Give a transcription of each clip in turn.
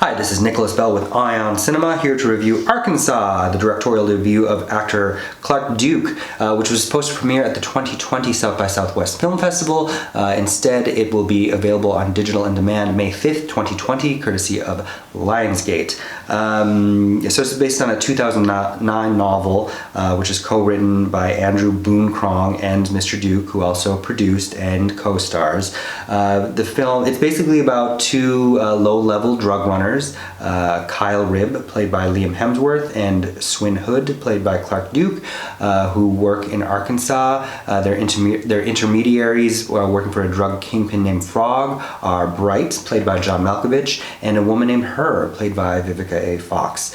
Hi, this is Nicholas Bell with Ion Cinema, here to review Arkansas, the directorial debut of actor Clark Duke, which was supposed to premiere at the 2020 South by Southwest Film Festival. Instead, it will be available on digital on demand May 5th, 2020, courtesy of Lionsgate. So it's based on a 2009 novel, which is co-written by Andrew Boonkrong and Mr. Duke, who also produced and co-stars. The film, it's basically about two low-level drug runners, Kyle Ribb, played by Liam Hemsworth, and Swin Hood, played by Clark Duke, who work in Arkansas. Their intermediaries working for a drug kingpin named Frog are Bright, played by John Malkovich, and a woman named Her, played by Vivica A. Fox.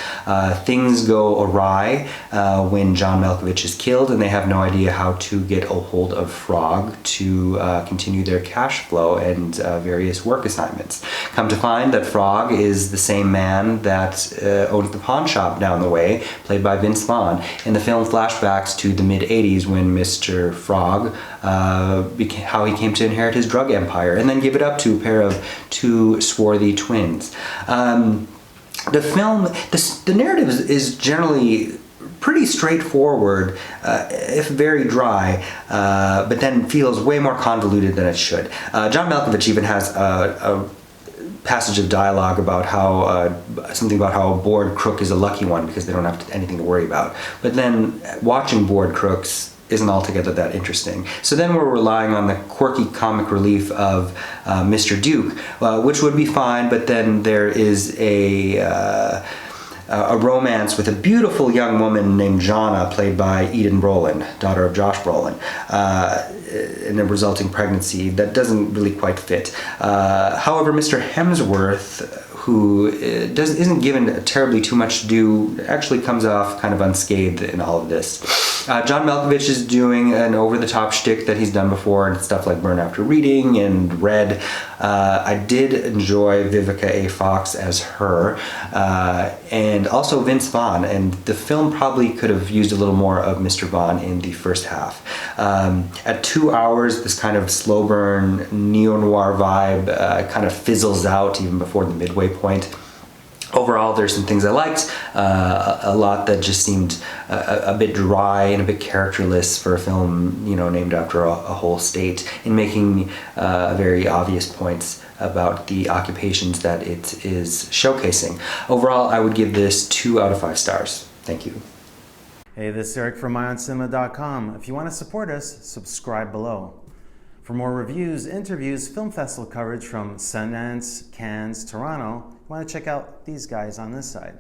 Things go awry when John Malkovich is killed, and they have no idea how to get a hold of Frog to continue their cash flow and various work assignments. Come to find that Frog is the same man that owns the pawn shop down the way, played by Vince Vaughn. In the film flashbacks to the mid-'80s when Mr. Frog, how he came to inherit his drug empire and then give it up to a pair of two swarthy twins. The film, the narrative is generally pretty straightforward, if very dry, but then feels way more convoluted than it should. John Malkovich even has a passage of dialogue about how something about how a bored crook is a lucky one because they don't have anything to worry about. But then watching bored crooks isn't altogether that interesting. So then we're relying on the quirky comic relief of Mr. Duke, which would be fine, but then there is a romance with a beautiful young woman named Jonna, played by Eden Brolin, daughter of Josh Brolin, in a resulting pregnancy that doesn't really quite fit. However, Mr. Hemsworth, who isn't given terribly too much to do, actually comes off kind of unscathed in all of this. John Malkovich is doing an over-the-top shtick that he's done before and stuff like Burn After Reading and Red. I did enjoy Vivica A. Fox as Her, and also Vince Vaughn, and the film probably could have used a little more of Mr. Vaughn in the first half. At 2 hours, this kind of slow burn, neo-noir vibe kind of fizzles out even before the midway point. Overall, there's some things I liked, a lot that just seemed a bit dry and a bit characterless for a film, named after a whole state, in making very obvious points about the occupations that it is showcasing. Overall, I would give this 2 out of 5 stars. Thank you. Hey, this is Eric from MyOnCinema.com. If you want to support us, subscribe below. For more reviews, interviews, film festival coverage from Sundance, Cannes, Toronto, you want to check out these guys on this side.